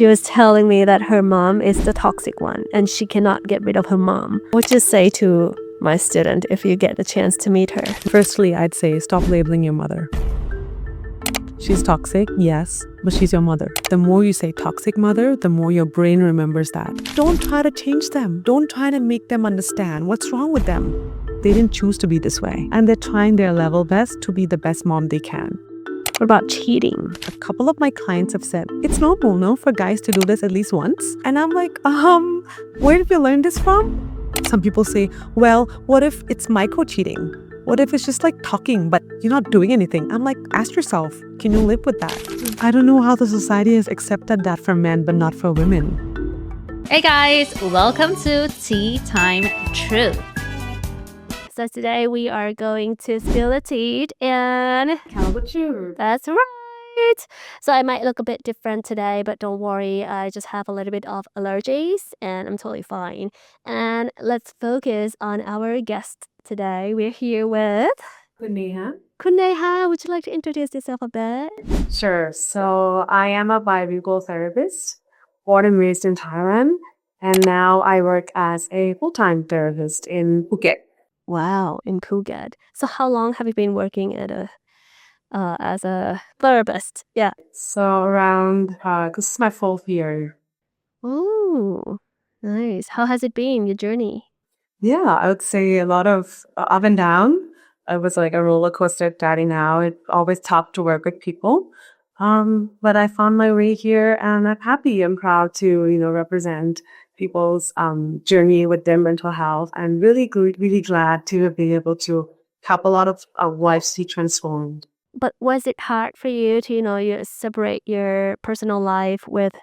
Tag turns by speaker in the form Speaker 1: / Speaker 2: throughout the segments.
Speaker 1: she was telling me that her mom is the toxic one and she cannot get rid of her mom. What would you say to my student if you get the chance to meet her?
Speaker 2: Firstly, I'd say stop labeling your mother. She's toxic, yes, but she's your mother. The more you say toxic mother, the more your brain remembers that. Don't try to change them. Don't try to make them understand what's wrong with them. They didn't choose to be this way, and they're trying their level best to be the best mom they can.
Speaker 1: What about cheating?
Speaker 2: A couple of my clients have said, it's normal, no, for guys to do this at least once. And I'm like, where did you learn this from? Some people say, well, what if it's micro-cheating? What if it's just like talking, but you're not doing anything? I'm like, ask yourself, can you live with that? I don't know how the society has accepted that for men, but not for women.
Speaker 3: Hey guys, welcome to Tea Time Truth.
Speaker 1: So today we are going to spill the tea and
Speaker 2: How about you?
Speaker 1: that's right. So I might look a bit different today, but don't worry. I just have a little bit of allergies and I'm totally fine. And let's focus on our guest today. We're here with
Speaker 4: Neha.
Speaker 1: Neha. Would you like to introduce yourself a bit?
Speaker 4: Sure. So I am a bilingual therapist, born and raised in Thailand, and now I work as a full-time therapist in Phuket.
Speaker 1: Wow, in Phuket. So how long have you been working at as a therapist? Yeah.
Speaker 4: So around, this is my 4th year.
Speaker 1: Oh, nice. How has it been, your journey?
Speaker 4: Yeah, I would say a lot of up and down. It was like a roller coaster starting now. It's always tough to work with people. But I found my way here and I'm happy and proud to, represent people's journey with their mental health and really glad to be able to help a lot of lives be transformed.
Speaker 1: But was it hard for you to, you separate your personal life with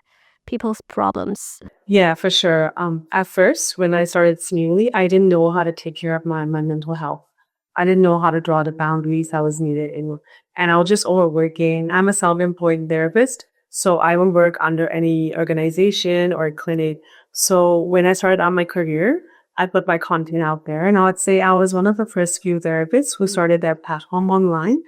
Speaker 1: people's problems?
Speaker 4: Yeah, for sure. At first, when I started newly, I didn't know how to take care of my mental health. I didn't know how to draw the boundaries that was needed. And I was just overworking. I'm a self-employed therapist, so I won't work under any organization or clinic. So when I started on my career, I put my content out there. And I would say I was one of the first few therapists who started their platform online.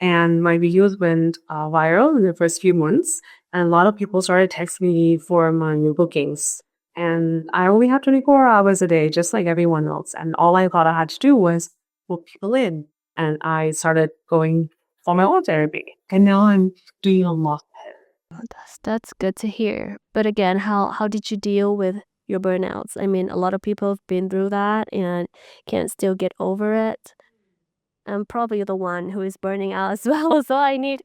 Speaker 4: And my videos went viral in the first few months. And a lot of people started texting me for my new bookings. And I only had 24 hours a day, just like everyone else. And all I thought I had to do was book people in. And I started going for my own therapy. And now I'm doing a lot.
Speaker 1: That's good to hear. But again, how did you deal with your burnouts? I mean, a lot of people have been through that and can't still get over it. I'm probably the one who is burning out as well, so I need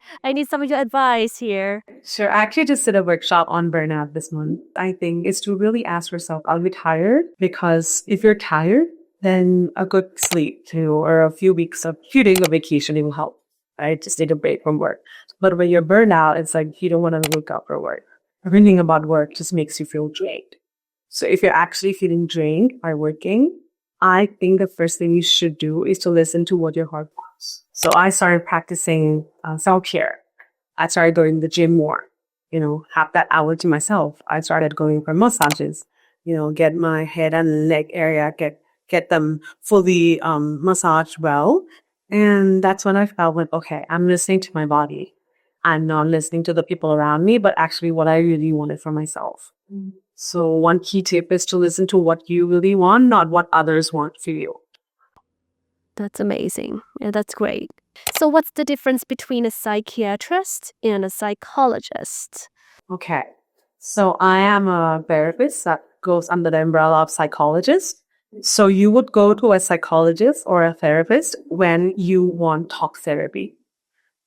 Speaker 1: some of your advice here.
Speaker 4: Sure. I actually just did a workshop on burnout this month. I think it's to really ask yourself, are we tired? Because if you're tired, then a good sleep too, or a few days of vacation will help. Right? Just take a break from work. But when you're burned out, it's like you don't want to look out for work. Everything about work just makes you feel drained. So if you're actually feeling drained by working, I think the first thing you should do is to listen to what your heart wants. So I started practicing self-care. I started going to the gym more, have that hour to myself. I started going for massages, get my head and leg area, get them fully massaged well. And that's when I felt like, okay, I'm listening to my body. I'm not listening to the people around me, but actually what I really wanted for myself. Mm-hmm. So one key tip is to listen to what you really want, not what others want for you.
Speaker 1: That's amazing. Yeah, that's great. So what's the difference between a psychiatrist and a psychologist?
Speaker 4: Okay. So I am a therapist that goes under the umbrella of psychologist. So you would go to a psychologist or a therapist when you want talk therapy,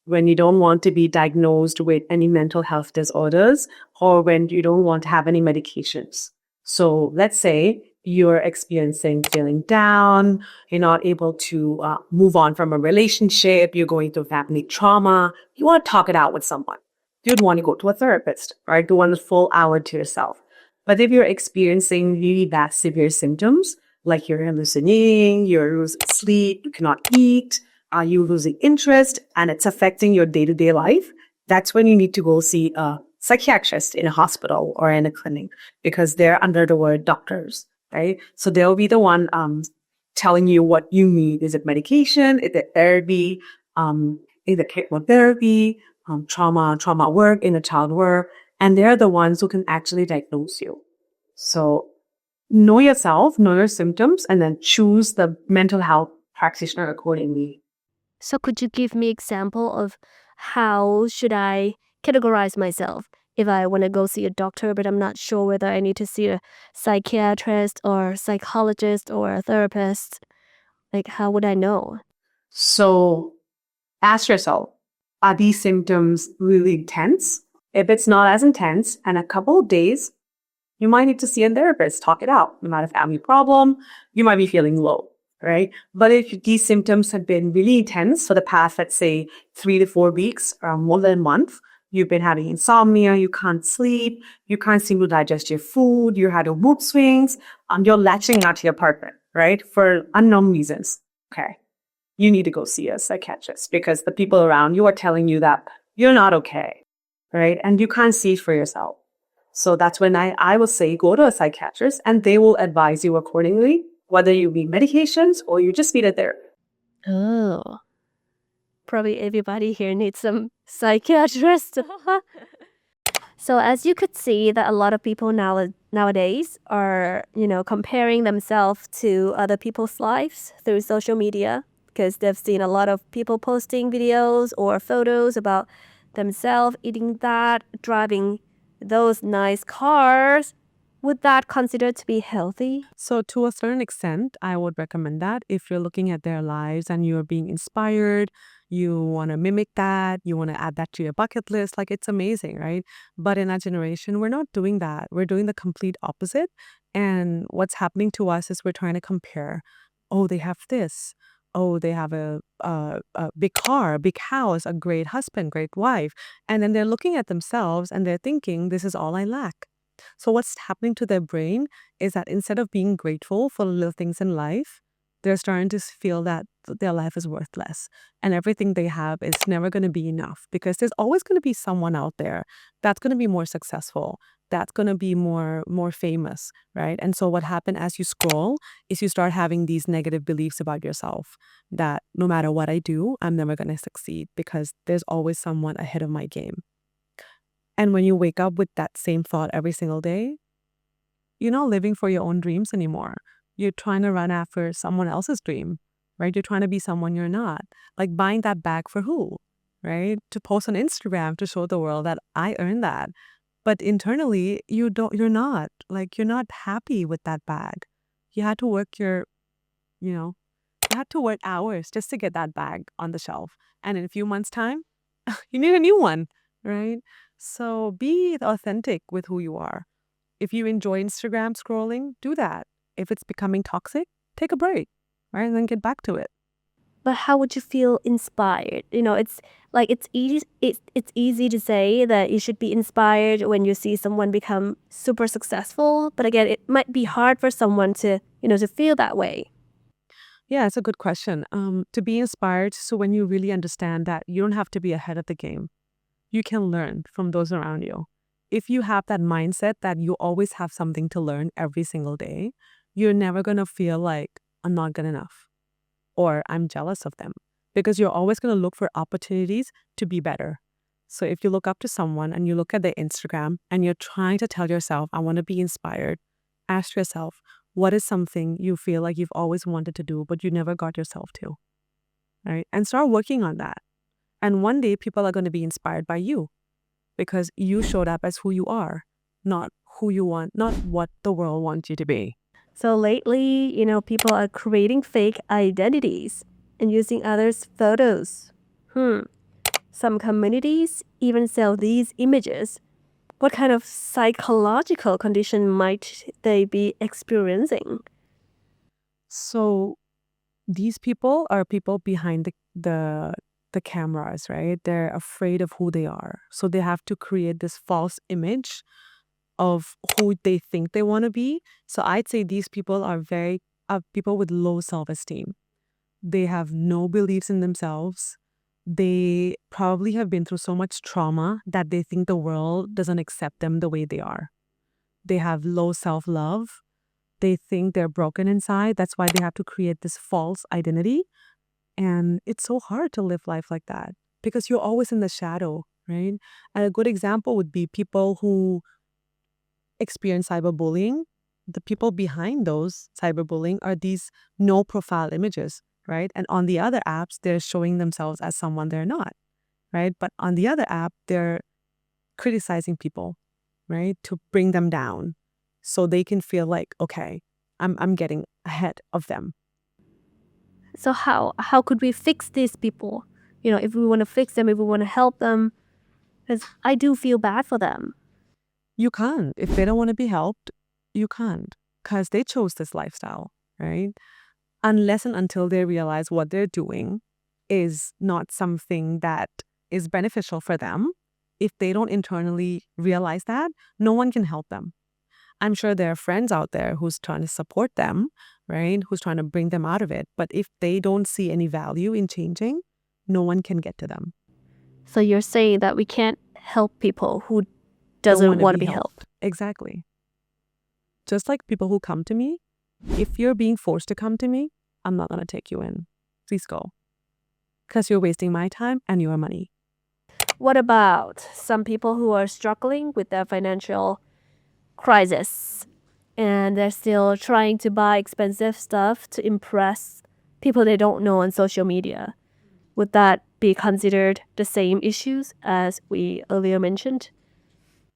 Speaker 4: when you don't want to be diagnosed with any mental health disorders, or when you don't want to have any medications. So let's say you're experiencing feeling down, you're not able to move on from a relationship, you're going through family trauma, you want to talk it out with someone. You'd want to go to a therapist, right? You want a full hour to yourself. But if you're experiencing really bad, severe symptoms, like you're hallucinating, you're losing sleep, you cannot eat, are you losing interest, and it's affecting your day-to-day life, that's when you need to go see a psychiatrist in a hospital or in a clinic, because they're under the word doctors, right? So they'll be the one telling you what you need. Is it medication? Is it therapy? Is it chemotherapy? Trauma work, inner child work? and they're the ones who can actually diagnose you. So know yourself, know your symptoms, and then choose the mental health practitioner accordingly.
Speaker 1: So could you give me example of how should I categorize myself if I want to go see a doctor, but I'm not sure whether I need to see a psychiatrist or psychologist or a therapist? Like, how would I know?
Speaker 4: So ask yourself, are these symptoms really intense? If it's not as intense and a couple of days, you might need to see a therapist, talk it out. You might have a family problem. You might be feeling low, right? But if these symptoms have been really intense for the past, let's say 3 to 4 weeks or more than a month, you've been having insomnia, you can't sleep, you can't seem to digest your food, you're having mood swings, you're latching out to your partner, right? For unknown reasons. Okay. You need to go see a psychiatrist because the people around you are telling you that you're not okay, right? And you can't see it for yourself. So that's when I will say go to a psychiatrist and they will advise you accordingly, whether you need medications or you just need a therapist.
Speaker 1: Oh, probably everybody here needs some psychiatrist. So as you could see that a lot of people nowadays are, comparing themselves to other people's lives through social media because they've seen a lot of people posting videos or photos about themselves eating that, driving those nice cars. Would that consider to be healthy?
Speaker 2: So to a certain extent, I would recommend that if you're looking at their lives and you're being inspired, you want to mimic that, you want to add that to your bucket list, like it's amazing, right? But in our generation, we're not doing that. We're doing the complete opposite. And what's happening to us is we're trying to compare. Oh, they have this. Oh, they have a big car, a big house, a great husband, great wife. And then they're looking at themselves and they're thinking, this is all I lack. So what's happening to their brain is that instead of being grateful for the little things in life, they're starting to feel that their life is worthless and everything they have is never going to be enough because there's always going to be someone out there that's going to be more successful, that's going to be more famous, right? And so what happens as you scroll is you start having these negative beliefs about yourself that no matter what I do, I'm never going to succeed because there's always someone ahead of my game. And when you wake up with that same thought every single day, you're not living for your own dreams anymore. You're trying to run after someone else's dream, right? You're trying to be someone you're not. Like buying that bag for who, right? To post on Instagram to show the world that I earned that. But internally, you're not happy with that bag. You had to work you had to work hours just to get that bag on the shelf. And in a few months' time, you need a new one, right? So be authentic with who you are. If you enjoy Instagram scrolling, do that. If it's becoming toxic, take a break, right? And then get back to it.
Speaker 1: But how would you feel inspired? It's like it's easy to say that you should be inspired when you see someone become super successful. But again, it might be hard for someone to feel that way.
Speaker 2: Yeah, it's a good question. To be inspired, so when you really understand that you don't have to be ahead of the game, you can learn from those around you. If you have that mindset that you always have something to learn every single day, you're never going to feel like I'm not good enough or I'm jealous of them because you're always going to look for opportunities to be better. So if you look up to someone and you look at their Instagram and you're trying to tell yourself, I want to be inspired, ask yourself, what is something you feel like you've always wanted to do, but you never got yourself to, right? And start working on that. And one day people are going to be inspired by you because you showed up as who you are, not who you want, not what the world wants you to be.
Speaker 1: So lately, people are creating fake identities and using others' photos. Some communities even sell these images. What kind of psychological condition might they be experiencing?
Speaker 2: So these people are people behind the cameras, right? They're afraid of who they are. So they have to create this false image of who they think they want to be. So I'd say these people are people with low self-esteem. They have no beliefs in themselves. They probably have been through so much trauma that they think the world doesn't accept them the way they are. They have low self-love. They think they're broken inside. That's why they have to create this false identity. And it's so hard to live life like that because you're always in the shadow. right? And a good example would be people who experience cyberbullying. The people behind those cyberbullying are these no profile images, right? And on the other apps, they're showing themselves as someone they're not, right? But on the other app, they're criticizing people, right? To bring them down so they can feel like, okay, I'm getting ahead of them.
Speaker 1: So how could we fix these people? If we want to fix them, if we want to help them, because I do feel bad for them.
Speaker 2: You can't. If they don't want to be helped, you can't, because they chose this lifestyle, right? Unless and until they realize what they're doing is not something that is beneficial for them, if they don't internally realize that, no one can help them. I'm sure there are friends out there who's trying to support them, right? Who's trying to bring them out of it. But if they don't see any value in changing, no one can get to them.
Speaker 1: So you're saying that we can't help people who doesn't want to be helped.
Speaker 2: Exactly. Just like people who come to me, if you're being forced to come to me, I'm not going to take you in. Please go. Because you're wasting my time and your money.
Speaker 1: What about some people who are struggling with their financial crisis and they're still trying to buy expensive stuff to impress people they don't know on social media? Would that be considered the same issues as we earlier mentioned?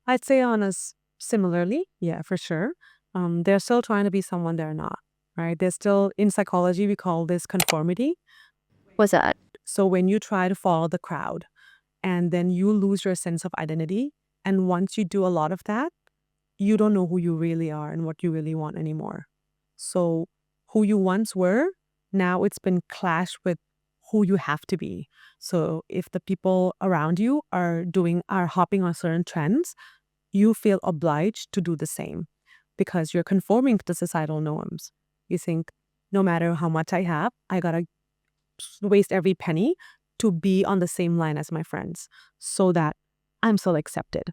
Speaker 2: I'd say on us similarly, yeah, for sure. They're still trying to be someone they're not, right? They're still, in psychology, we call this conformity.
Speaker 1: What's that?
Speaker 2: So when you try to follow the crowd and then you lose your sense of identity, and once you do a lot of that, you don't know who you really are and what you really want anymore. So who you once were, now it's been clashed with who you have to be. So if the people around you are hopping on certain trends, you feel obliged to do the same because you're conforming to the societal norms. You think, no matter how much I have, I gotta waste every penny to be on the same line as my friends so that I'm still accepted.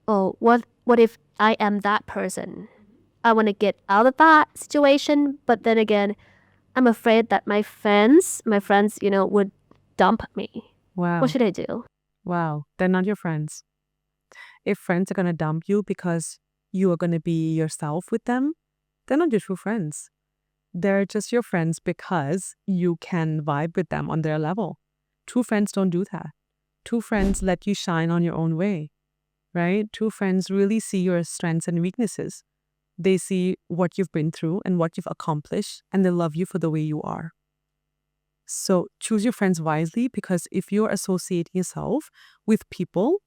Speaker 1: Oh, what if I am that person? I want to get out of that situation, but then again, I'm afraid that my friends, would dump me.
Speaker 2: Wow.
Speaker 1: What should I do?
Speaker 2: Wow. They're not your friends. If friends are gonna dump you because you are gonna be yourself with them, they're not your true friends. They're just your friends because you can vibe with them on their level. True friends don't do that. True friends let you shine on your own way, right? True friends really see your strengths and weaknesses. They see what you've been through and what you've accomplished, and they love you for the way you are. So choose your friends wisely, because if you're associating yourself with people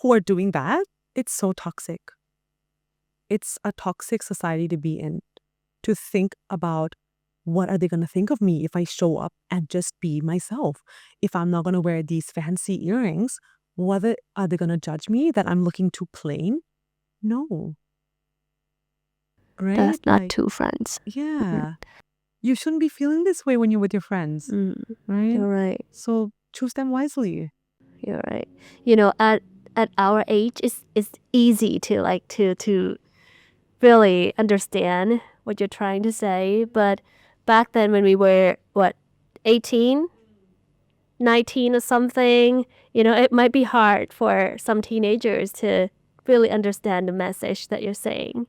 Speaker 2: who are doing that, it's so toxic. It's a toxic society to be in, to think about what are they going to think of me if I show up and just be myself. If I'm not going to wear these fancy earrings, are they going to judge me that I'm looking too plain? No. Right?
Speaker 1: That's not two friends.
Speaker 2: Yeah. You shouldn't be feeling this way when you're with your friends, right?
Speaker 1: You're right.
Speaker 2: So choose them wisely.
Speaker 1: You're right. At our age, it's easy to really understand what you're trying to say. But back then, when we were 18, 19 or something, it might be hard for some teenagers to really understand the message that you're saying.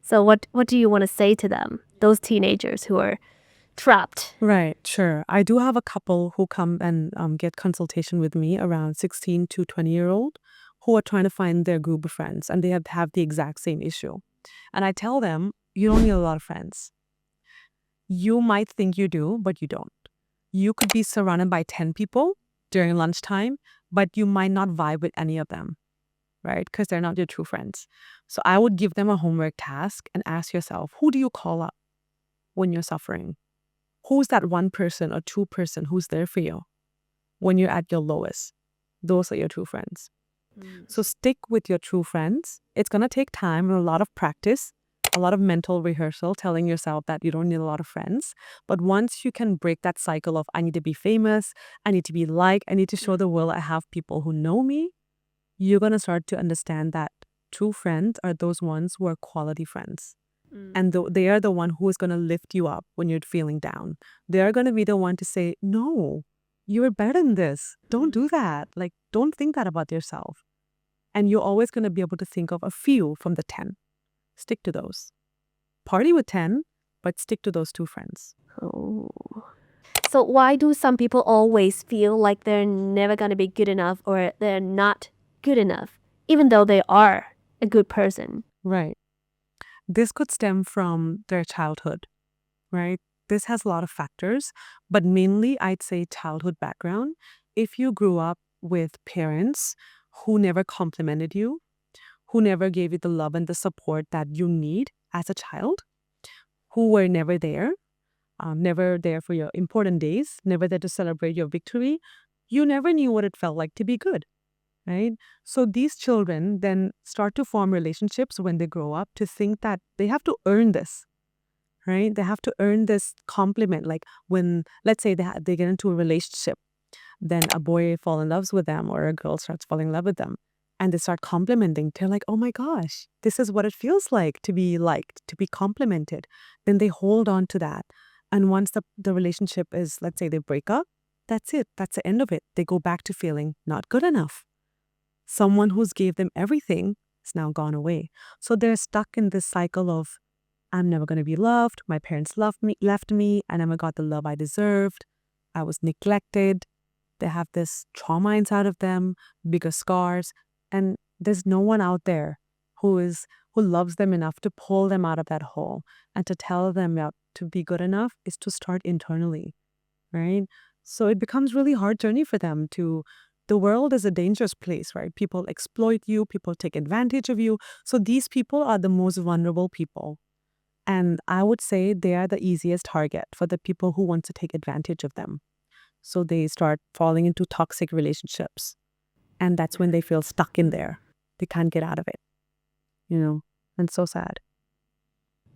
Speaker 1: So what do you want to say to them, those teenagers who are trapped?
Speaker 2: Right, sure. I do have a couple who come and get consultation with me, around 16 to 20-year-old, who are trying to find their group of friends, and they have the exact same issue. And I tell them, you don't need a lot of friends. You might think you do, but you don't. You could be surrounded by 10 people during lunchtime, but you might not vibe with any of them, right? Because they're not your true friends. So I would give them a homework task and ask yourself, who do you call up when you're suffering? Who's that one person or two person who's there for you when you're at your lowest? Those are your true friends. So stick with your true friends. It's going to take time and a lot of practice, a lot of mental rehearsal, telling yourself that you don't need a lot of friends. But once you can break that cycle of, I need to be famous, I need to be liked, I need to show the world I have people who know me, you're going to start to understand that true friends are those ones who are quality friends. And they are the one who is going to lift you up when you're feeling down. They are going to be the one to say, no, you're better than this. Don't do that. Like, don't think that about yourself. And you're always going to be able to think of a few from the 10. Stick to those. Party with 10, but stick to those 2 friends.
Speaker 1: Oh. So why do some people always feel like they're never going to be good enough or they're not good enough, even though they are a good person?
Speaker 2: Right. This could stem from their childhood, right? This has a lot of factors, but mainly I'd say childhood background. If you grew up with parents who never complimented you, who never gave you the love and the support that you need as a child, who were never there for your important days, never there to celebrate your victory, you never knew what it felt like to be good, right? So these children then start to form relationships when they grow up to think that they have to earn this, right? They have to earn this compliment. Like when, let's say they get into a relationship, then a boy falls in love with them or a girl starts falling in love with them and they start complimenting. They're like, oh my gosh, this is what it feels like, to be complimented. Then they hold on to that. And once the relationship is, let's say they break up, that's it. That's the end of it. They go back to feeling not good enough. Someone who's gave them everything is now gone away. So they're stuck in this cycle of, I'm never going to be loved. My parents left me. I never got the love I deserved. I was neglected. They have this trauma inside of them, bigger scars. And there's no one out there who loves them enough to pull them out of that hole and to tell them that to be good enough is to start internally, right? So it becomes really hard journey for them the world is a dangerous place, right? People exploit you, people take advantage of you. So these people are the most vulnerable people. And I would say they are the easiest target for the people who want to take advantage of them. So they start falling into toxic relationships. And that's when they feel stuck in there. They can't get out of it, and so sad.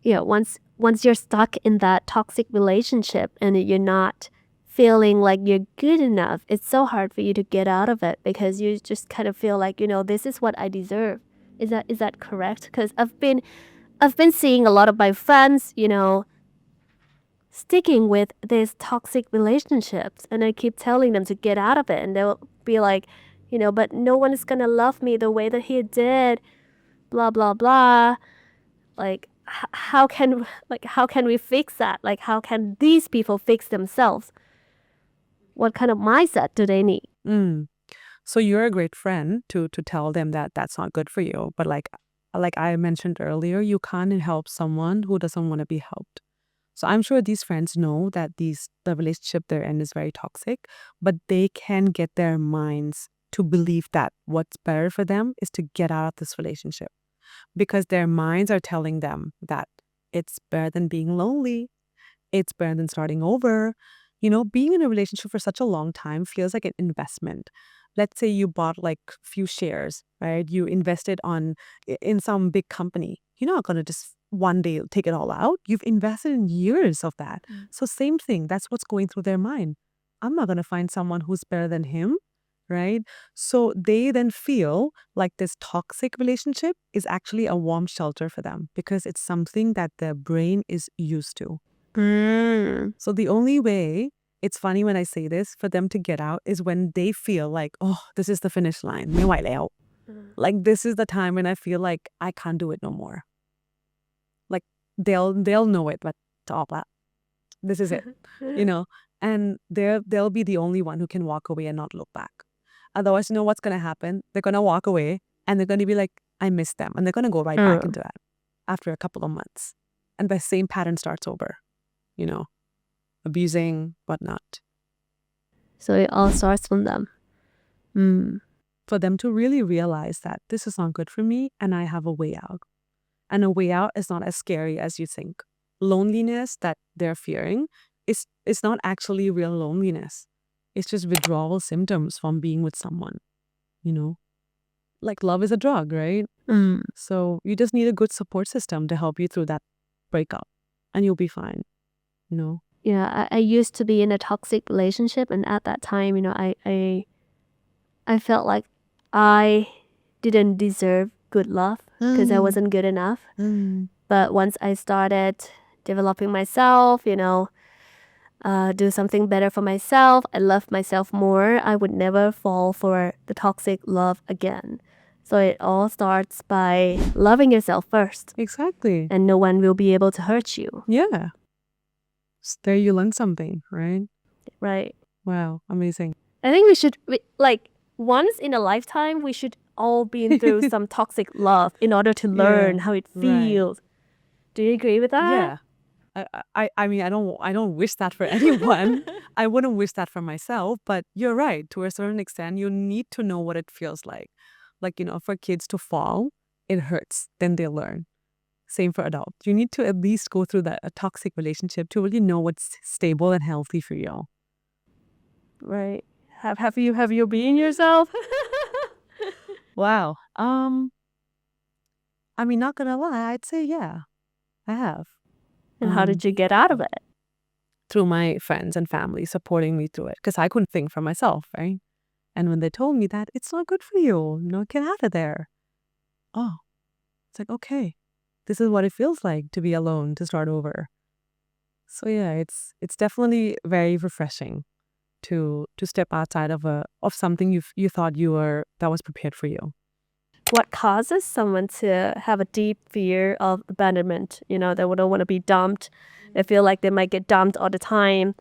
Speaker 1: Yeah, once you're stuck in that toxic relationship and you're not feeling like you're good enough, it's so hard for you to get out of it because you just kind of feel like, this is what I deserve. Is that correct? Because I've been seeing a lot of my friends, sticking with these toxic relationships, and I keep telling them to get out of it, and they'll be like, but no one is gonna love me the way that he did, blah blah blah. Like, how can we fix that? Like, how can these people fix themselves? What kind of mindset do they need?
Speaker 2: So you're a great friend to tell them that that's not good for you. But like I mentioned earlier, you can't help someone who doesn't want to be helped. So I'm sure these friends know that the relationship they're in is very toxic, but they can get their minds to believe that what's better for them is to get out of this relationship. Because their minds are telling them that it's better than being lonely. It's better than starting over. Being in a relationship for such a long time feels like an investment. Let's say you bought like few shares, right? You invested in some big company. You're not going to just one day take it all out. You've invested in years of that. So same thing. That's what's going through their mind. I'm not going to find someone who's better than him. Right? So they then feel like this toxic relationship is actually a warm shelter for them because it's something that their brain is used to. So the only way, it's funny when I say this, for them to get out is when they feel like, oh, this is the finish line. ไม่ไหวแล้ว. Like this is the time when I feel like I can't do it no more. Like they'll know it, but this is it. And they'll be the only one who can walk away and not look back. Otherwise, what's going to happen? They're going to walk away and they're going to be like, I miss them. And they're going to go right back into that after a couple of months. And the same pattern starts over, abusing, whatnot.
Speaker 1: So it all starts from them.
Speaker 2: For them to really realize that this is not good for me and I have a way out. And a way out is not as scary as you think. Loneliness that they're fearing is not actually real loneliness. It's just withdrawal symptoms from being with someone, Like love is a drug, right? So you just need a good support system to help you through that breakup and you'll be fine,
Speaker 1: Yeah, I used to be in a toxic relationship, and at that time, I felt like I didn't deserve good love because I wasn't good enough. But once I started developing myself, do something better for myself. I love myself more. I would never fall for the toxic love again. So it all starts by loving yourself first,
Speaker 2: Exactly.
Speaker 1: and no one will be able to hurt you,
Speaker 2: Yeah. There you learn something, right?
Speaker 1: right?
Speaker 2: Wow, amazing.
Speaker 1: I think we should, like, once in a lifetime, we should all been through some toxic love in order to learn how it
Speaker 2: right.
Speaker 1: feels. Do you agree with that?
Speaker 2: Yeah. I mean, I don't wish that for anyone. I wouldn't wish that for myself, but you're right. To a certain extent, you need to know what it feels like. Like, for kids to fall, it hurts. Then they learn. Same for adults. You need to at least go through a toxic relationship to really know what's stable and healthy for you.
Speaker 1: Right. Have you been yourself?
Speaker 2: Wow. I mean, not gonna lie, I'd say yeah, I have.
Speaker 1: And how did you get out of it?
Speaker 2: Through my friends and family supporting me through it, because I couldn't think for myself, right? And when they told me that it's not good for you, get out of there. Oh, it's like, okay, this is what it feels like to be alone, to start over. So yeah, it's definitely very refreshing to step outside of something you thought that was prepared for you.
Speaker 1: What causes someone to have a deep fear of abandonment? They don't want to be dumped. They feel like they might get dumped all the time.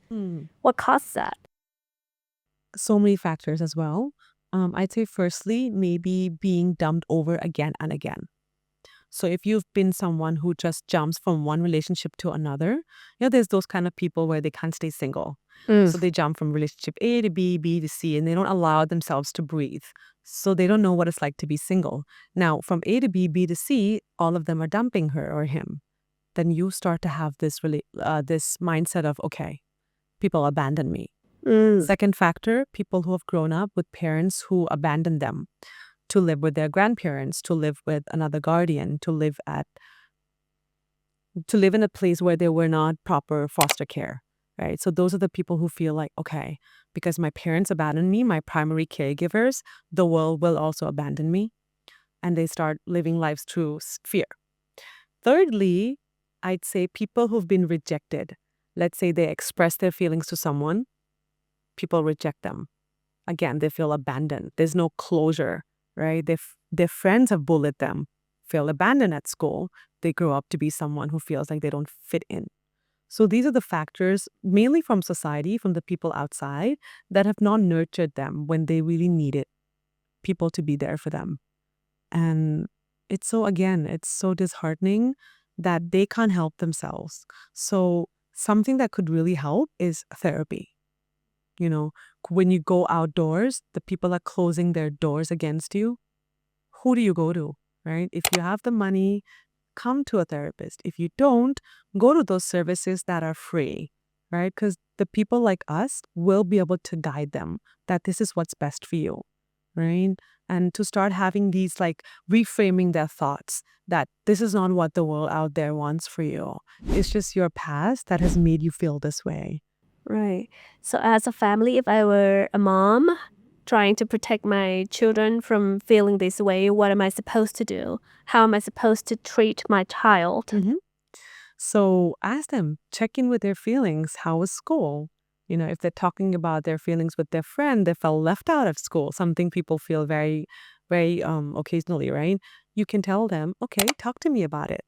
Speaker 1: What causes that?
Speaker 2: So many factors as well. I'd say firstly, maybe being dumped over again and again. So if you've been someone who just jumps from one relationship to another, there's those kind of people where they can't stay single. So they jump from relationship A to B, B to C, and they don't allow themselves to breathe. So they don't know what it's like to be single. Now, from A to B, B to C, all of them are dumping her or him. Then you start to have this mindset of, okay, people abandon me. Second factor, people who have grown up with parents who abandoned them to live with their grandparents, to live with another guardian, to live in a place where there were not proper foster care, right? So those are the people who feel like, okay, because my parents abandoned me, my primary caregivers, the world will also abandon me. And they start living lives through fear. Thirdly, I'd say people who've been rejected. Let's say they express their feelings to someone, people reject them. Again, they feel abandoned. There's no closure, right? Their friends have bullied them, feel abandoned at school. They grow up to be someone who feels like they don't fit in. So these are the factors, mainly from society, from the people outside, that have not nurtured them when they really needed people to be there for them. And it's so disheartening that they can't help themselves. So something that could really help is therapy. When you go outdoors, the people are closing their doors against you. Who do you go to, right? If you have the money, come to a therapist. If you don't, go to those services that are free, right? Because the people like us will be able to guide them that this is what's best for you, right? And to start having these, like, reframing their thoughts that this is not what the world out there wants for you. It's just your past that has made you feel this way.
Speaker 1: Right. So as a family, if I were a mom trying to protect my children from feeling this way, what am I supposed to do? How am I supposed to treat my child?
Speaker 2: So ask them, check in with their feelings. How was school? If they're talking about their feelings with their friend, they felt left out of school, something people feel very, very occasionally, right? You can tell them, okay, talk to me about it,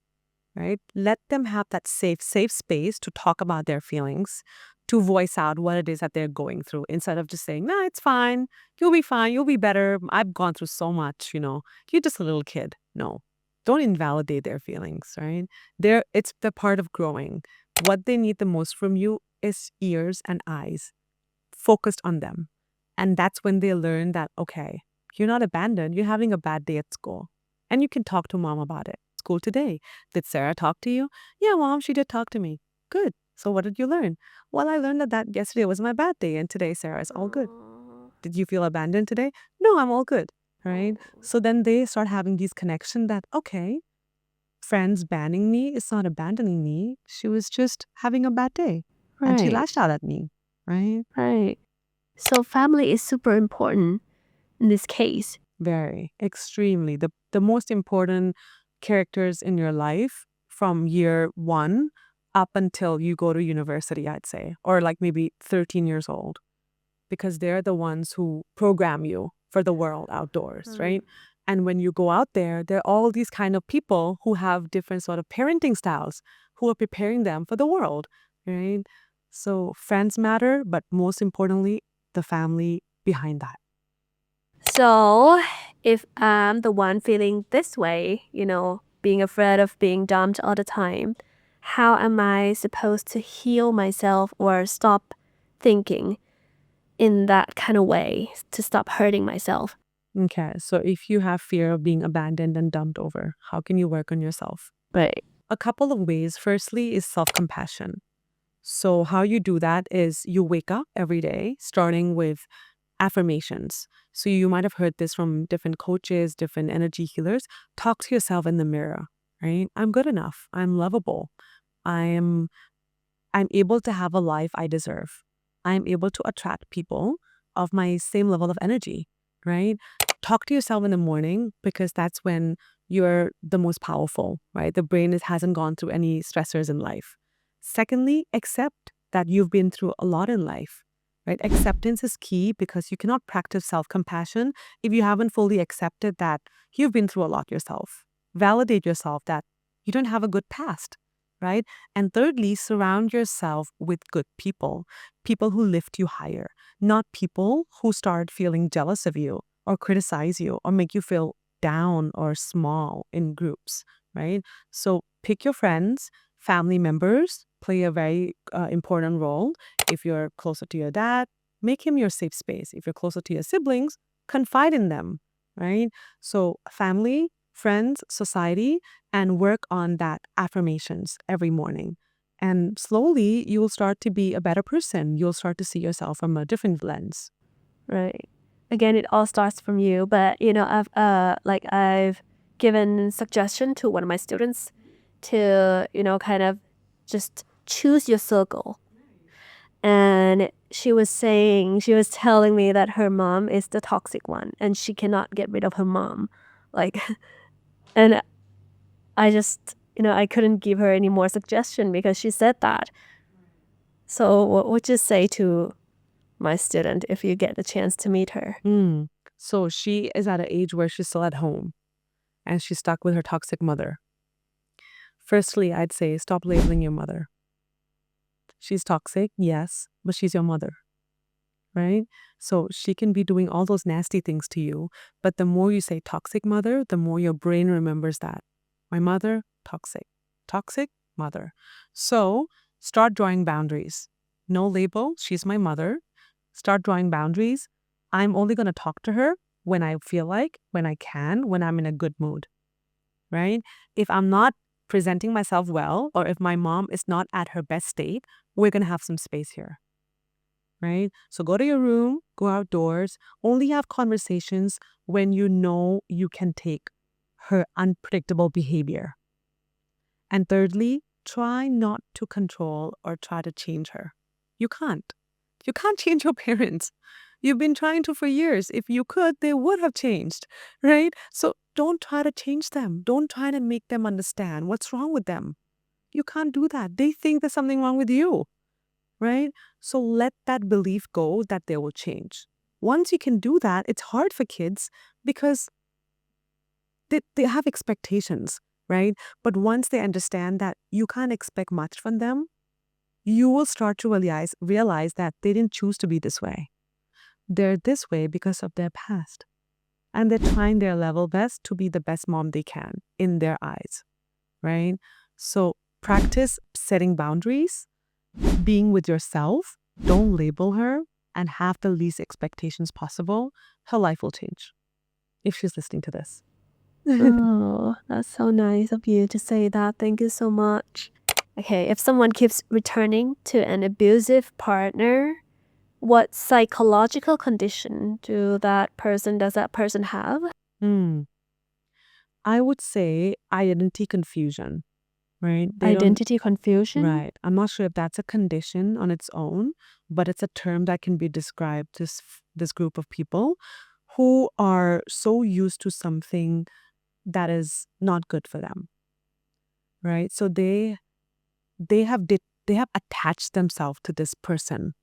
Speaker 2: right? Let them have that safe space to talk about their feelings, to voice out what it is that they're going through, instead of just saying, it's fine, you'll be better. I've gone through so much, you're just a little kid. No, don't invalidate their feelings, right? They're part of growing. What they need the most from you is ears and eyes focused on them. And that's when they learn that, okay, you're not abandoned, you're having a bad day at school. And you can talk to mom about it. School today. Did Sarah talk to you? Yeah, mom, she did talk to me. Good. So what did you learn? Well, I learned that yesterday was my bad day and today Sarah is all good. Did you feel abandoned today? No, I'm all good. Right? So then they start having these connections that, okay, friends banning me is not abandoning me. She was just having a bad day.
Speaker 1: Right.
Speaker 2: And she lashed out at me. Right?
Speaker 1: Right. So family is super important in this case.
Speaker 2: Very, extremely. The most important characters in your life from year one up until you go to university, I'd say, or like maybe 13 years old, because they're the ones who program you for the world outdoors, right? And when you go out there, there are all these kind of people who have different sort of parenting styles who are preparing them for the world, right? So friends matter, but most importantly, the family behind that.
Speaker 1: So, if I'm the one feeling this way, being afraid of being dumped all the time, how am I supposed to heal myself or stop thinking in that kind of way to stop hurting myself?
Speaker 2: Okay, so if you have fear of being abandoned and dumped over, how can you work on yourself?
Speaker 1: Right.
Speaker 2: A couple of ways. Firstly is self-compassion. So how you do that is you wake up every day, starting with affirmations. So you might have heard this from different coaches, different energy healers. Talk to yourself in the mirror, right? I'm good enough. I'm lovable. I'm able to have a life I deserve. I'm able to attract people of my same level of energy, right? Talk to yourself in the morning because that's when you're the most powerful, right? The brain hasn't gone through any stressors in life. Secondly, accept that you've been through a lot in life, right? Acceptance is key because you cannot practice self-compassion if you haven't fully accepted that you've been through a lot yourself. Validate yourself that you don't have a good past, right? And thirdly, surround yourself with good people who lift you higher, not people who start feeling jealous of you or criticize you or make you feel down or small in groups, right? So pick your friends, family members play a very important role. If you're closer to your dad, make him your safe space. If you're closer to your siblings, confide in them, right? So family, friends, society, and work on that affirmations every morning. And slowly you'll start to be a better person. You'll start to see yourself from a different lens.
Speaker 1: Right. Again, it all starts from you. But I've given suggestion to one of my students to kind of just choose your circle. And she was telling me that her mom is the toxic one, and she cannot get rid of her mom. And I just I couldn't give her any more suggestion because she said that. So what would you say to my student if you get the chance to meet her?
Speaker 2: So she is at an age where she's still at home and she's stuck with her toxic mother. Firstly, I'd say stop labeling your mother. She's toxic, yes, but she's your mother, right? So she can be doing all those nasty things to you, but the more you say toxic mother, the more your brain remembers that. My mother, toxic. Toxic, mother. So start drawing boundaries. No label, she's my mother. Start drawing boundaries. I'm only going to talk to her when I feel like, when I can, when I'm in a good mood, right? If I'm not presenting myself well, or if my mom is not at her best state, we're going to have some space here, right? So go to your room, go outdoors, only have conversations when you know you can take her unpredictable behavior. And thirdly, try not to control or try to change her. You can't. You can't change your parents. You've been trying to for years. If you could, they would have changed, right? So don't try to change them. Don't try to make them understand what's wrong with them. You can't do that. They think there's something wrong with you, right? So let that belief go that they will change. Once you can do that, it's hard for kids because they have expectations, right? But once they understand that you can't expect much from them, you will start to realize that they didn't choose to be this way. They're this way because of their past. And they're trying their level best to be the best mom they can in their eyes, right? So practice setting boundaries, being with yourself, don't label her, and have the least expectations possible. Her life will change if she's listening to this.
Speaker 1: Oh, that's so nice of you to say that. Thank you so much. Okay, if someone keeps returning to an abusive partner, what psychological condition does that person have?
Speaker 2: I would say identity confusion, right?
Speaker 1: Identity confusion?
Speaker 2: Right. I'm not sure if that's a condition on its own, but it's a term that can be described to this group of people who are so used to something that is not good for them, right? So they they have attached themselves to this person,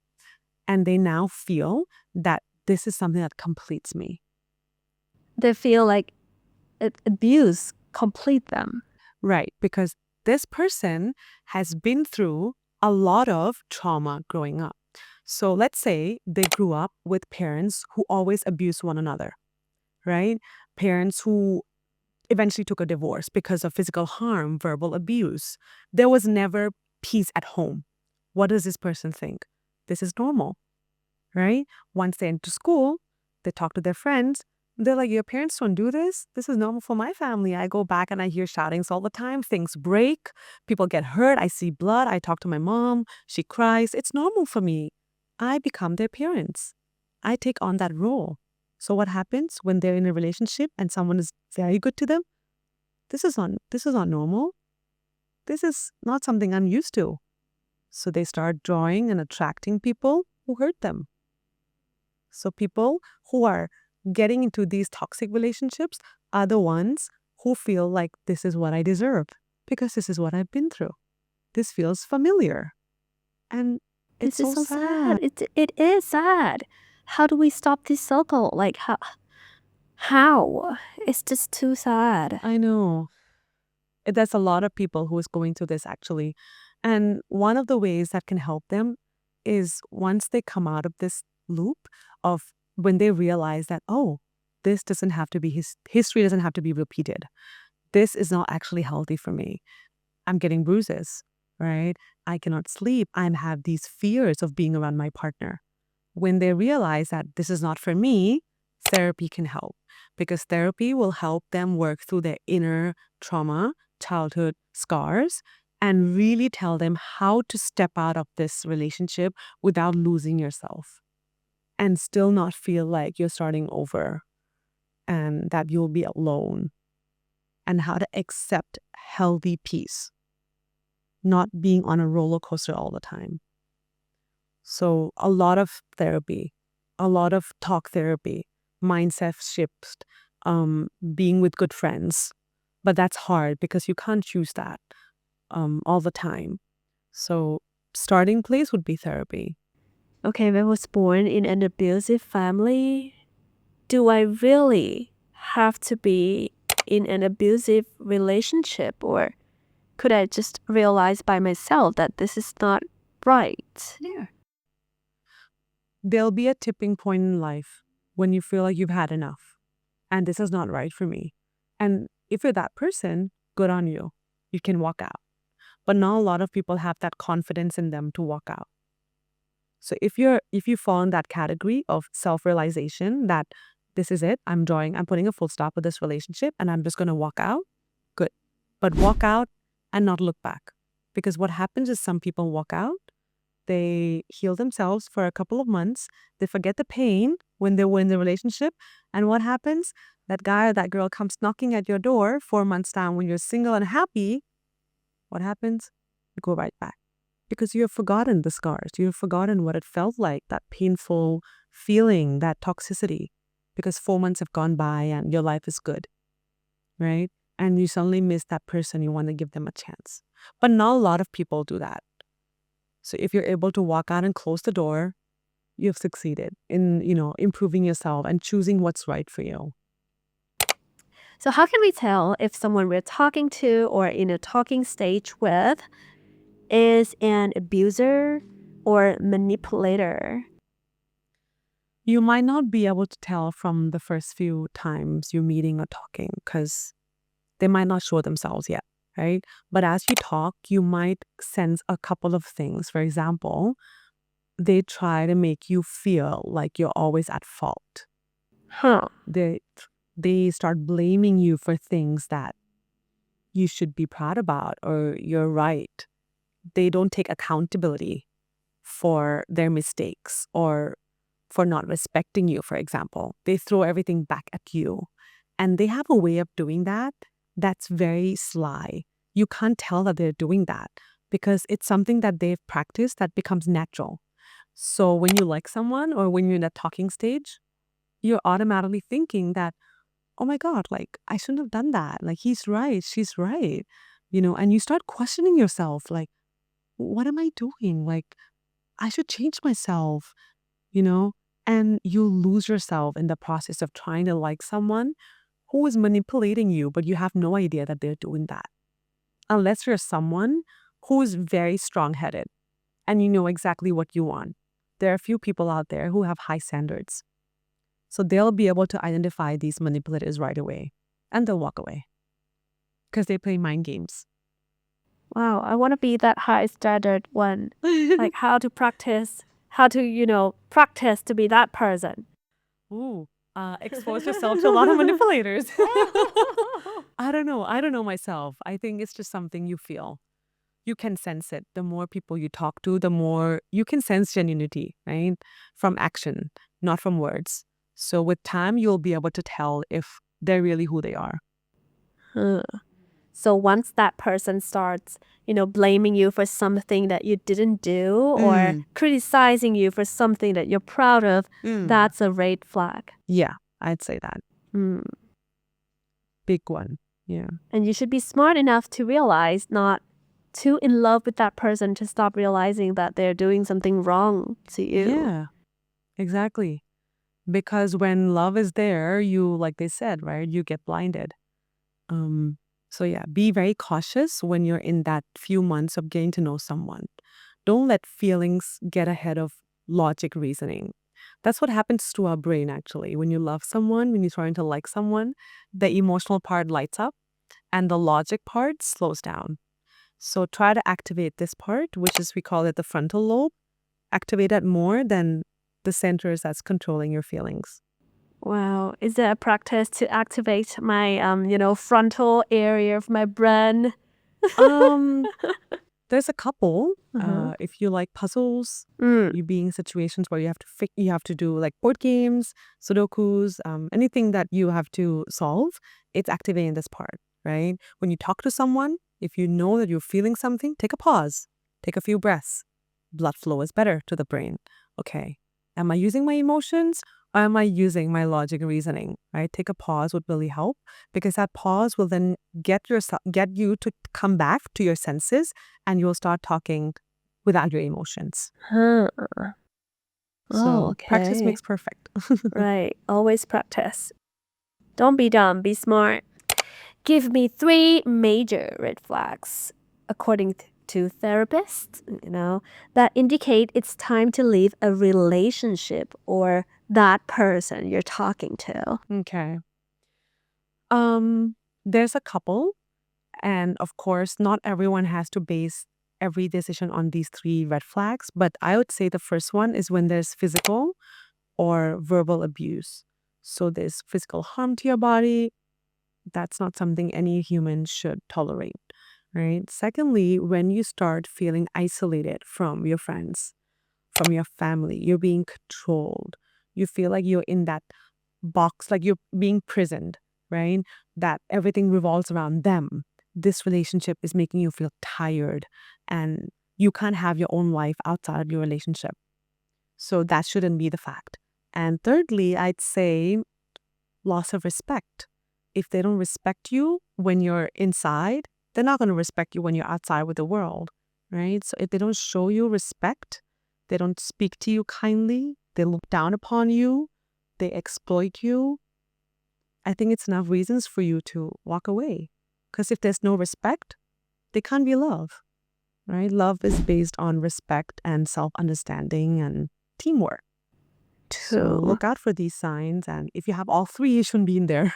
Speaker 2: and they now feel that this is something that completes me.
Speaker 1: They feel like abuse complete them.
Speaker 2: Right, because this person has been through a lot of trauma growing up. So let's say they grew up with parents who always abused one another, right? Parents who eventually took a divorce because of physical harm, verbal abuse. There was never peace at home. What does this person think? This is normal, right? Once they enter school, they talk to their friends. They're like, your parents don't do this. This is normal for my family. I go back and I hear shoutings all the time. Things break. People get hurt. I see blood. I talk to my mom. She cries. It's normal for me. I become their parents. I take on that role. So what happens when they're in a relationship and someone is very good to them? This is not normal. This is not something I'm used to. So they start drawing and attracting people who hurt them. So people who are getting into these toxic relationships are the ones who feel like this is what I deserve because this is what I've been through. This feels familiar. And it's
Speaker 1: This is so
Speaker 2: sad.
Speaker 1: sad. It is sad. How do we stop this cycle? Like how? It's just too sad.
Speaker 2: I know. There's a lot of people who is going through this actually. And one of the ways that can help them is once they come out of this loop of when they realize that, oh, this doesn't have to be history doesn't have to be repeated. This is not actually healthy for me. I'm getting bruises, right? I cannot sleep. I have these fears of being around my partner. When they realize that this is not for me, therapy can help because therapy will help them work through their inner trauma, childhood scars, and really tell them how to step out of this relationship without losing yourself and still not feel like you're starting over and that you'll be alone, and how to accept healthy peace, not being on a roller coaster all the time. So a lot of therapy, a lot of talk therapy, mindset shifts, being with good friends. But that's hard because you can't choose that all the time. So starting place would be therapy.
Speaker 1: Okay, if I was born in an abusive family, do I really have to be in an abusive relationship, or could I just realize by myself that this is not right?
Speaker 3: Yeah.
Speaker 2: There'll be a tipping point in life when you feel like you've had enough and this is not right for me. And if you're that person, good on you. You can walk out. But not a lot of people have that confidence in them to walk out. So if you fall in that category of self-realization that this is it, I'm putting a full stop with this relationship and I'm just going to walk out, good. But walk out and not look back. Because what happens is some people walk out, they heal themselves for a couple of months, they forget the pain when they were in the relationship, and what happens? That guy or that girl comes knocking at your door 4 months down when you're single and happy. What happens? You go right back. Because you have forgotten the scars. You have forgotten what it felt like, that painful feeling, that toxicity. Because 4 months have gone by and your life is good, right? And you suddenly miss that person. You want to give them a chance. But not a lot of people do that. So if you're able to walk out and close the door, you've succeeded in, improving yourself and choosing what's right for you.
Speaker 1: So how can we tell if someone we're talking to or in a talking stage with is an abuser or manipulator?
Speaker 2: You might not be able to tell from the first few times you're meeting or talking because they might not show themselves yet, right? But as you talk, you might sense a couple of things. For example, they try to make you feel like you're always at fault.
Speaker 1: Huh.
Speaker 2: They start blaming you for things that you should be proud about or you're right. They don't take accountability for their mistakes or for not respecting you, for example. They throw everything back at you. And they have a way of doing that that's very sly. You can't tell that they're doing that because it's something that they've practiced that becomes natural. So when you like someone or when you're in that talking stage, you're automatically thinking that, oh my God, like I shouldn't have done that. Like he's right, she's right. And you start questioning yourself like, what am I doing? Like, I should change myself, you know? And you lose yourself in the process of trying to like someone who is manipulating you, but you have no idea that they're doing that. Unless you're someone who is very strong-headed and you know exactly what you want. There are a few people out there who have high standards. So they'll be able to identify these manipulators right away and they'll walk away because they play mind games.
Speaker 1: Wow, I want to be that high standard one. Like how to practice to be that person.
Speaker 2: Ooh, expose yourself to a lot of manipulators. I don't know myself. I think it's just something you feel. You can sense it. The more people you talk to, the more you can sense genuinity, right? From action, not from words. So with time, you'll be able to tell if they're really who they are.
Speaker 1: Huh. So once that person starts, blaming you for something that you didn't do or criticizing you for something that you're proud of, that's a red flag.
Speaker 2: Yeah, I'd say that. Big one. Yeah.
Speaker 1: And you should be smart enough to realize not too in love with that person to stop realizing that they're doing something wrong to you.
Speaker 2: Yeah, exactly. Because when love is there, you, like they said, right, you get blinded. So yeah, be very cautious when you're in that few months of getting to know someone. Don't let feelings get ahead of logic reasoning. That's what happens to our brain, actually. When you love someone, when you're trying to like someone, the emotional part lights up and the logic part slows down. So try to activate this part, which is, we call it the frontal lobe. Activate it more than the centers that's controlling your feelings.
Speaker 1: Wow. Is there a practice to activate my, frontal area of my brain?
Speaker 2: There's a couple. If you like puzzles, you be in situations where you have to do like board games, sudokus, anything that you have to solve, it's activating this part, right? When you talk to someone, if you know that you're feeling something, take a pause, take a few breaths. Blood flow is better to the brain. Okay, am I using my emotions or am I using my logic and reasoning, right? Take a pause would really help because that pause will then get you to come back to your senses and you'll start talking without your emotions.
Speaker 1: Huh.
Speaker 2: So practice
Speaker 1: okay.
Speaker 2: makes perfect.
Speaker 1: Right. Always practice. Don't be dumb. Be smart. Give me 3 major red flags, according to therapists, that indicate it's time to leave a relationship or that person you're talking to.
Speaker 2: Okay. There's a couple, and of course, not everyone has to base every decision on these 3 red flags, but I would say the first one is when there's physical or verbal abuse. So there's physical harm to your body. That's not something any human should tolerate, right? Secondly, when you start feeling isolated from your friends, from your family, you're being controlled. You feel like you're in that box, like you're being prisoned, right? That everything revolves around them. This relationship is making you feel tired and you can't have your own life outside of your relationship. So that shouldn't be the fact. And thirdly, I'd say loss of respect. If they don't respect you when you're inside, they're not going to respect you when you're outside with the world, right? So if they don't show you respect, they don't speak to you kindly, they look down upon you, they exploit you, I think it's enough reasons for you to walk away. Because if there's no respect, they can't be love, right? Love is based on respect and self-understanding and teamwork. So look out for these signs. And if you have all 3, you shouldn't be in there.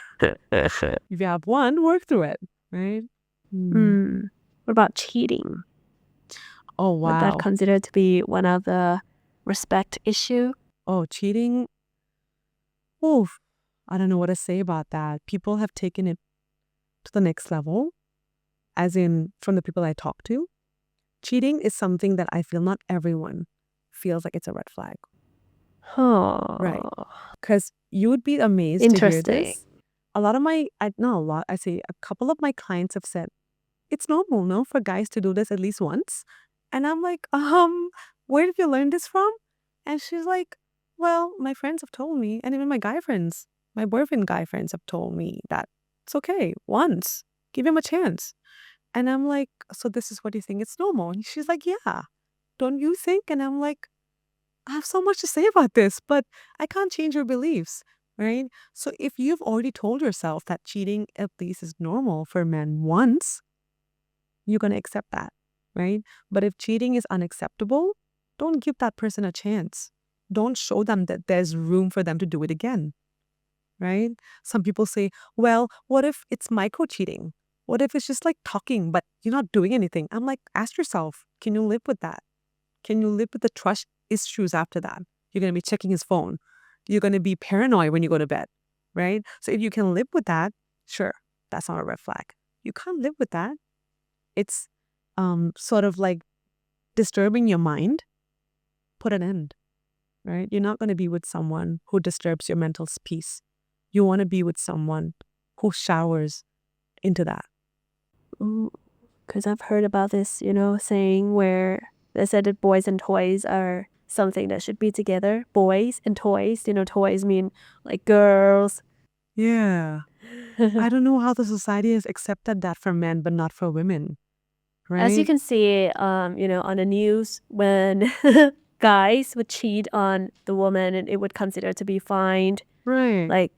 Speaker 2: If you have 1, work through it, right?
Speaker 1: What about cheating?
Speaker 2: Oh,
Speaker 1: Would that
Speaker 2: wow.
Speaker 1: considered to be one of the respect issue?
Speaker 2: Oh, cheating. Oof. I don't know what to say about that. People have taken it to the next level, as in from the people I talk to. Cheating is something that I feel not everyone feels like it's a red flag.
Speaker 1: Huh.
Speaker 2: Right. Because you would be amazed to hear
Speaker 1: Interesting.
Speaker 2: this. A couple of my clients have said, it's normal, no, for guys to do this at least once. And I'm like, where did you learn this from? And she's like, well, my friends have told me, and even my boyfriend guy friends have told me that it's okay, once. Give him a chance. And I'm like, so this is what you think it's normal? And she's like, yeah. Don't you think? And I'm like, I have so much to say about this, but I can't change your beliefs, right? So if you've already told yourself that cheating at least is normal for men once, you're going to accept that, right? But if cheating is unacceptable, don't give that person a chance. Don't show them that there's room for them to do it again, right? Some people say, well, what if it's micro cheating? What if it's just like talking, but you're not doing anything? I'm like, ask yourself, can you live with that? Can you live with the trust issues after that? You're going to be checking his phone. You're going to be paranoid when you go to bed, right? So if you can live with that, sure, that's not a red flag. You can't live with that. It's sort of like disturbing your mind. Put an end, right? You're not going to be with someone who disturbs your mental peace. You want to be with someone who showers into that.
Speaker 1: Because I've heard about this, saying where they said that boys and toys are something that should be together. Boys and toys, toys mean like girls.
Speaker 2: Yeah. I don't know how the society has accepted that for men, but not for women, right?
Speaker 1: As you can see, on the news, when guys would cheat on the woman, and it would consider to be fine.
Speaker 2: Right.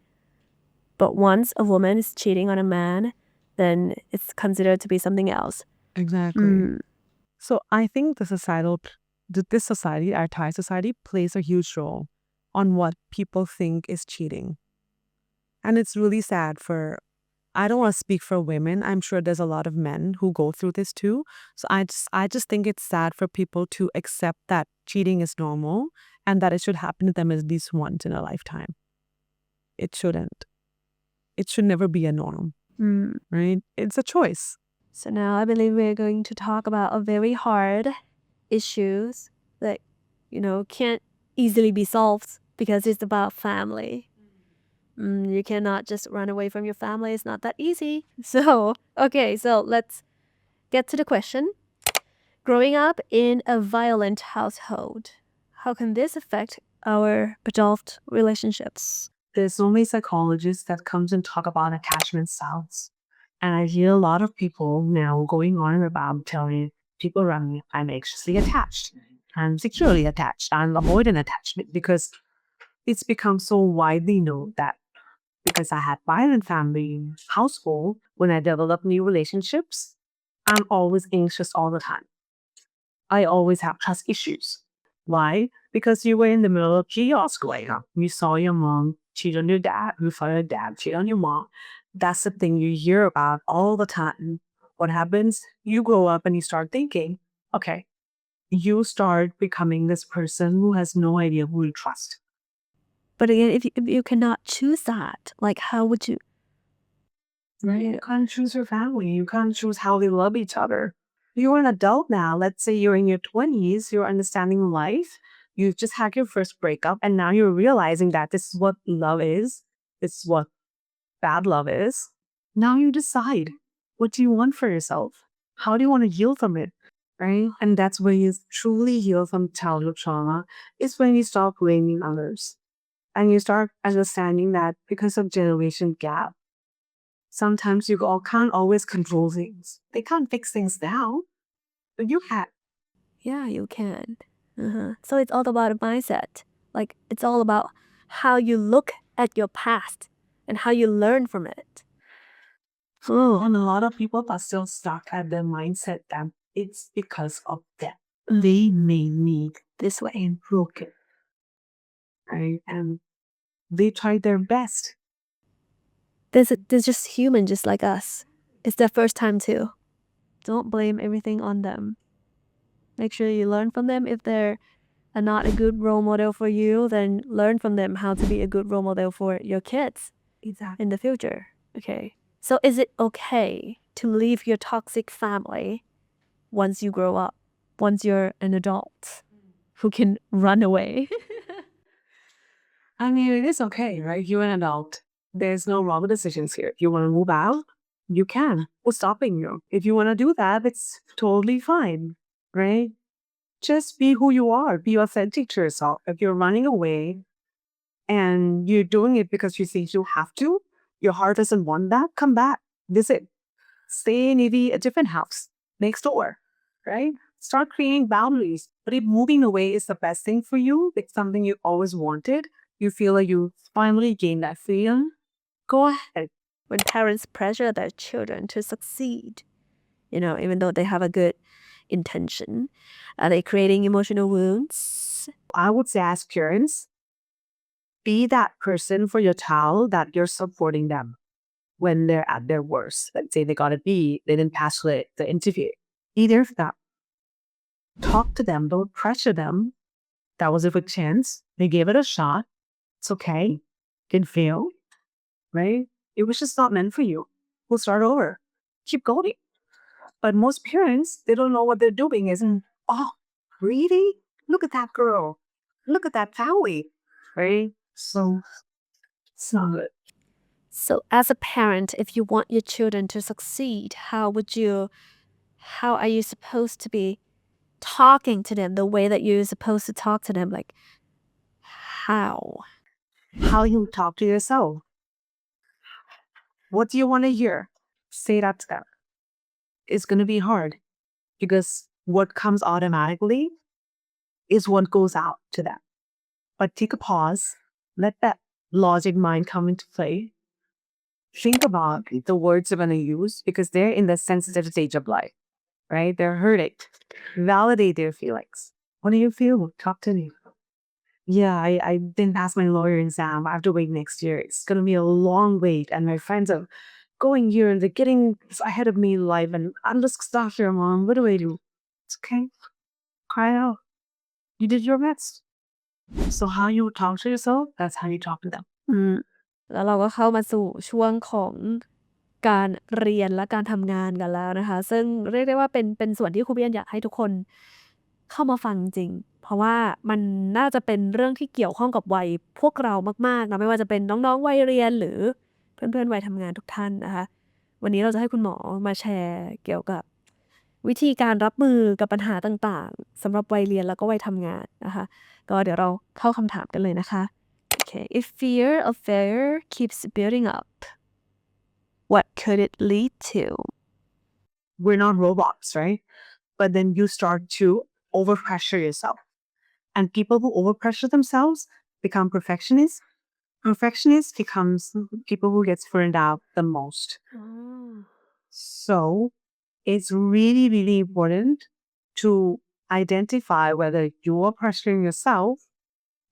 Speaker 1: But once a woman is cheating on a man, then it's considered to be something else.
Speaker 2: Exactly. So I think this society, our Thai society, plays a huge role on what people think is cheating. And it's really sad I don't want to speak for women. I'm sure there's a lot of men who go through this too. So I just think it's sad for people to accept that cheating is normal and that it should happen to them at least once in a lifetime. It shouldn't. It should never be a norm, right? It's a choice.
Speaker 1: So now I believe we're going to talk about a very hard issues that, can't easily be solved because it's about family. You cannot just run away from your family. It's not that easy. So let's get to the question. Growing up in a violent household, how can this affect our adult relationships?
Speaker 4: There's so many psychologists that comes and talk about attachment styles. And I hear a lot of people now going on about telling people around me, I'm anxiously attached, I'm securely attached, I'm avoidant attachment, because it's become so widely known that because I had violent family household, when I develop new relationships, I'm always anxious all the time. I always have trust issues. Why? Because you were in the middle of chaos growing up. You saw your mom cheat on your dad. You saw your dad cheat on your mom. That's the thing you hear about all the time. What happens? You grow up and you start thinking, okay, you start becoming this person who has no idea who to trust.
Speaker 1: But again, if you cannot choose that, like how would you?
Speaker 4: Right? You can't choose your family. You can't choose how they love each other. You're an adult now. Let's say you're in your 20s, you're understanding life. You've just had your first breakup, and now you're realizing that this is what love is. This is what bad love is. Now you decide, what do you want for yourself? How do you want to heal from it? Right? And that's where you truly heal from childhood trauma, is when you stop blaming others. And you start understanding that because of generation gap, sometimes you all can't always control things. They can't fix things now, but you can.
Speaker 1: Yeah, you can. So it's all about a mindset. Like it's all about how you look at your past and how you learn from it.
Speaker 4: And a lot of people are still stuck at their mindset that it's because of that. They made me this way and broken. Right? And they tried their best.
Speaker 1: They're just human, just like us. It's their first time too. Don't blame everything on them. Make sure you learn from them. If they're not a good role model for you, then learn from them how to be a good role model for your kids in the future. Okay. So is it okay to leave your toxic family once you grow up, once you're an adult who can run away?
Speaker 4: I mean, it is okay, right? You're an adult. There's no wrong decisions here. If you want to move out, you can. What's stopping you? If you want to do that, it's totally fine, right? Just be who you are. Be authentic to yourself. If you're running away and you're doing it because you think you have to, your heart doesn't want that, come back, visit.
Speaker 2: stay in maybe a different house next door, right? Start creating boundaries. But if moving away is the best thing for you, it's something you always wanted, you feel like you finally gained that freedom, go ahead.
Speaker 1: When parents pressure their children to succeed, even though they have a good intention, are they creating emotional wounds?
Speaker 2: I would say as parents, be that person for your child that you're supporting them when they're at their worst. Let's say they got a B, they didn't pass the interview. Be there for them. Talk to them, don't pressure them. That was a good chance. They gave it a shot. It's okay. Didn't fail, right? It was just not meant for you. We'll start over. Keep going. But most parents, they don't know what they're doing. Isn't, oh, really? Look at that girl. Look at that family, right? So, it's not good.
Speaker 1: So as a parent, if you want your children to succeed, how are you supposed to be talking to them the way that you're supposed to talk to them? Like, how?
Speaker 2: How you talk to yourself. What do you want to hear? Say that to them. It's going to be hard because what comes automatically is what goes out to them. But take a pause. Let that logic mind come into play. Think about the words you're going to use because they're in the sensitive stage of life, right? They're hurting. Validate their feelings. What do you feel? Talk to me. Yeah, I didn't pass my lawyer exam. I have to wait next year. It's going to be a long wait. And my friends are going here and they're getting ahead of me in life. And I'm just stuck here, Mom. What do I do? It's okay. Cry out. You did your best. So how you talk to yourself, that's how you talk to them.
Speaker 1: แล้วเราก็เข้ามาสู่ช่วงของการเรียนและการทำงานกันแล้วนะคะซึ่งเรียกได้ว่าเป็นส่วนที่ครูเบียนอยากให้ทุกคนเข้ามาฟังจริงเพราะว่ามันน่าจะเป็นเรื่องที่เกี่ยวข้องกับวัยพวกเรามากๆนะไม่ว่าจะเป็นน้องๆวัยเรียนหรือเพื่อนๆวัยทำงานทุกท่านนะคะวันนี้เราจะให้คุณหมอมาแชร์เกี่ยวกับวิธีการรับมือกับปัญหาต่างๆสำหรับวัยเรียนแล้วก็วัยทำงานนะคะก็เดี๋ยวเราเข้าคำถามกันเลยนะคะOkay, if fear of failure keeps building up, what could it lead to?
Speaker 2: We're not robots, right? But then you start to overpressure yourself. And people who overpressure themselves become perfectionists. Perfectionists becomes people who gets burned out the most. So it's really, really important to identify whether you're pressuring yourself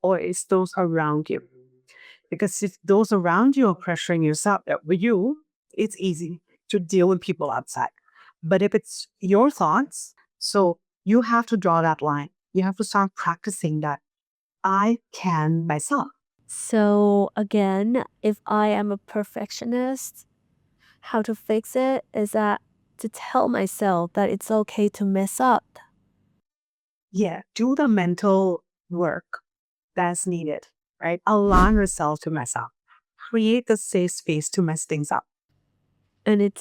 Speaker 2: or it's those around you. Because if those around you are pressuring yourself with you, it's easy to deal with people outside. But if it's your thoughts, so you have to draw that line. You have to start practicing that. I can myself.
Speaker 1: So again, if I am a perfectionist, how to fix it is that to tell myself that it's okay to mess up.
Speaker 2: Yeah, do the mental work that's needed, right? Allow yourself to mess up. Create the safe space to mess things up.
Speaker 1: And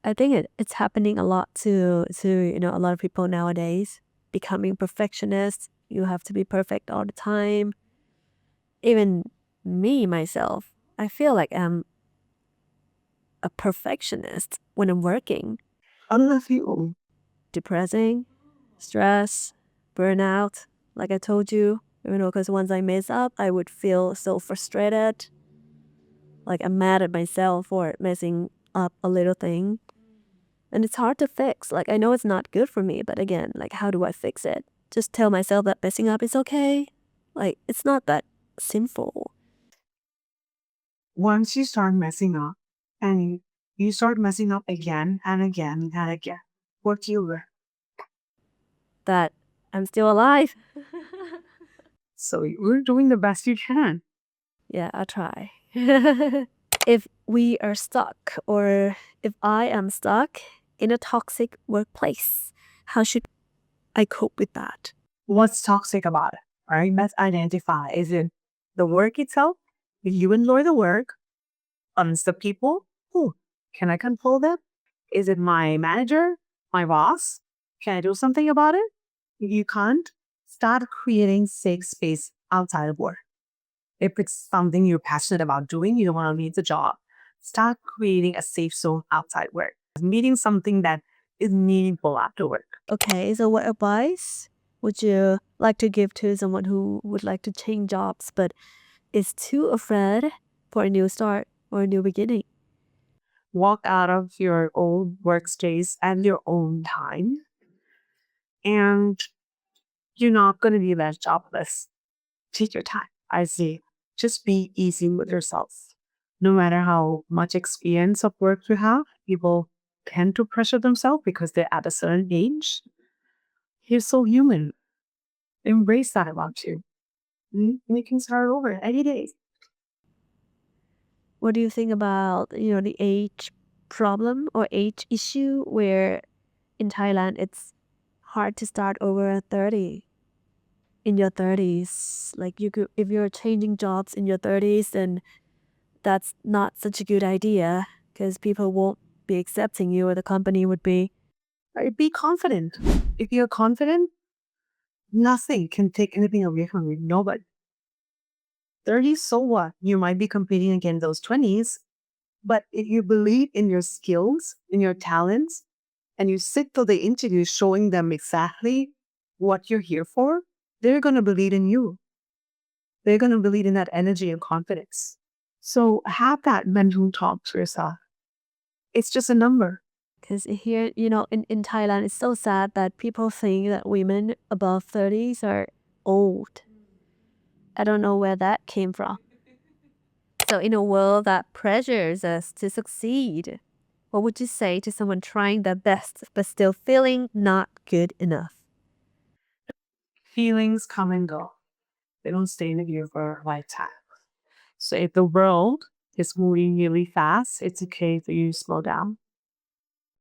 Speaker 1: I think it's happening a lot to a lot of people nowadays becoming perfectionists. You have to be perfect all the time. Even me myself, I feel like I'm a perfectionist when I'm working.
Speaker 2: I love you.
Speaker 1: Depressing, stress, burnout, like I told you, because once I mess up, I would feel so frustrated. Like I'm mad at myself for messing up a little thing. And it's hard to fix. Like I know it's not good for me, but again, like how do I fix it? Just tell myself that messing up is okay. Like it's not that sinful.
Speaker 2: Once you start messing up and you start messing up again and again and again, what do you learn?
Speaker 1: That I'm still alive.
Speaker 2: So you're doing the best you can.
Speaker 1: Yeah, I'll try. If we are stuck or if I am stuck in a toxic workplace, how should I cope with that?
Speaker 2: What's toxic about it? Right? Let's identify. Is it the work itself? If you enjoy the work, it's the people. Ooh, can I control them? Is it my manager? My boss? Can I do something about it? If you can't, start creating safe space outside of work. If it's something you're passionate about doing, you don't want to leave the job, start creating a safe zone outside work. meeting something that is meaningful after work.
Speaker 1: Okay, so what advice would you like to give to someone who would like to change jobs but is too afraid for a new start or a new beginning?
Speaker 2: Walk out of your old workspace at your own time. And you're not going to be left jobless. Take your time. I say, just be easy with yourself. No matter how much experience of work you have, people tend to pressure themselves because they're at a certain age. You're so human. Embrace that about you. And you can start over any day.
Speaker 1: What do you think about, the age problem or age issue where in Thailand it's hard to start over at 30? In your 30s, like if you're changing jobs in your 30s, then that's not such a good idea because people won't be accepting you or the company would be.
Speaker 2: Be confident. If you're confident, nothing can take anything away from you. Nobody. 30s, so what? You might be competing against those 20s, but if you believe in your skills, in your talents, and you sit till the interview showing them exactly what you're here for, they're going to believe in you. They're going to believe in that energy and confidence. So have that mental talk to yourself. It's just a number.
Speaker 1: Because here, in Thailand, it's so sad that people think that women above 30s are old. I don't know where that came from. So in a world that pressures us to succeed, what would you say to someone trying their best but still feeling not good enough?
Speaker 2: Feelings come and go. They don't stay with you for a lifetime. So if the world is moving really fast, it's okay for you to slow down.